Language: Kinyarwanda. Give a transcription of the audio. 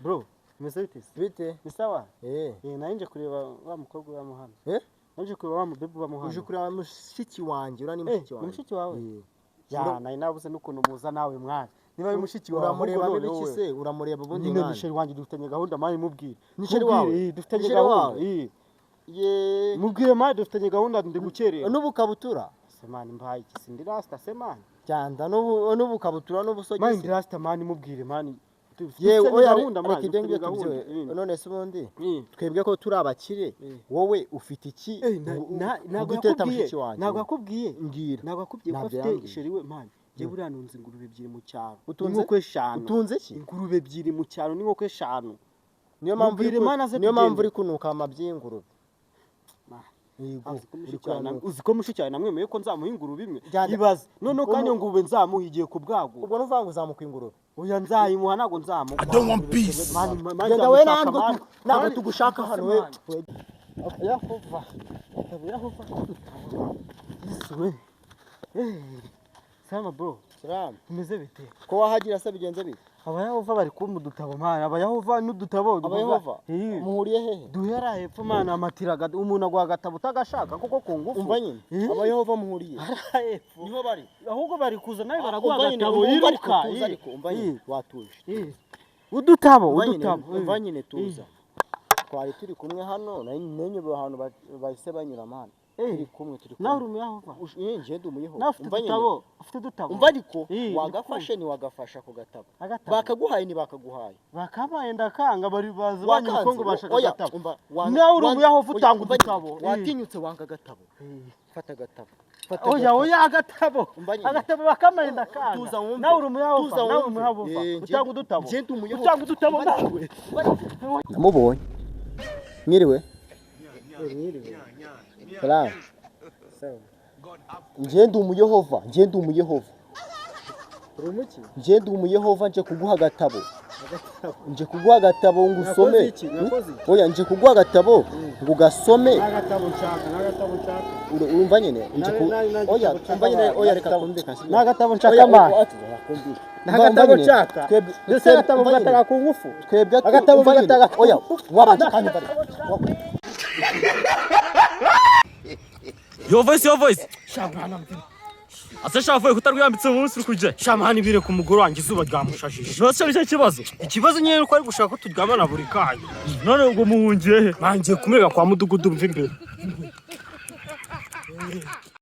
Bro, umeze bite? Bite? Ni sawa? Naje kureba wa mukobwa wa muhanda. Naje kureba wa mubebe wa muhanda. Uje kureba mushiki wanje, urani mushiki wanje. Mushiki wawe? Ya, nayi nabuze n'ukuntu muza nawe mwana. Niba ari mushiki wawe uramureba n'ibiki se? Uramureba ubundi mwana. Ni mushiki wanje dufitanye gahunda mani mubwire. Mushiki wawe? Dufitanye gahunda. Mubwire mani dufitanye gahunda ndi gukerera. N'ubukabutura? Semani mbaye iki sindi rasta semani. Cyanda n'ubukabutura n'ubusogisi. Mani rasta mani mubwire mani. Yewe oya reka ibyo tubyo none se ubundi twebwe ko turi abakire wowe ufite iki ntabwo yakubwiye ngira ntabwo yakubwiye ko afite sheri we mani je buriya nunze ingurube ebyiri mu cyaro inkoko eshanu utunze iki ingurube ebyiri mu cyaro n'inkoko eshanu niyo mpamvu uri kunuka amaby'ingurube uzi ko mushiki cyane namwemeye ko nzamuha ingurube imwe ibaze none kandi ngurube nzamuhigiye ku bwago ubwo nuvanga uzamuka ingurube oya nzayimuha nago nzamuka I don't want peace genda we ntabwo tugushaka hano we Yehova Yesu Sama bro salam tumeze bite ko wahagira se bigenze bite Abayehova bari kumpa udutabo mana abayehova n'udutabo abayehova muhuriye hehe duhera hepfo mana amatiraga umuntu agwa gatabo utagashaka kuko kungufu umva nyine abayehova muhuriye niho bari ahubwo bari kuza nawe baragwa gatabo yiruka ariko umva nyine watuje udutabo umva nyine tuza twari turi kumwe hano nenye ahantu bahise banyura mana turi kumwe nawe uri umuyehova nje ndi umuyehova nawe ufite udutabo umva ariko wagafashe ni wagafasha ku gatabo bakaguhaye ni bakaguhaye bakabaye ndakanga bari baza banyuko ngo bashaka gatabo nawe uri umuyehova utanga udutabo watinyutse wanga gatabo fata gatabo oya agatabo bakamaye ndakanga nawe uri umuyehova nawe uri umuyehova utanga udutabo nje ndi umuyehova utanga udutabo nawe namubonye mwiriwe salam nje ndi umuyehova nje ndi umuyehova nje kuguha agatabo ngo usome oya nje kuguha agatabo ngo ugasome urumva nyine oya umva nyine oya reka kumvikana n'agatabo nshaka mana n'agatabo nshaka ndetse agatabo gataka ku ngufu twebwe agatabo gataka oya wabanje kandi bari Your voice Shamana Asa shavuye kutarwambitse mu munsi rukuje Shamana ibire ku mugoro wanjye izuba ryamushajije Nose cyo ikibazo nyine uko ari gushaka turyamana buri kanya None ubwo muhungiye he Nangiye kumega kwa mudugudu mva imbere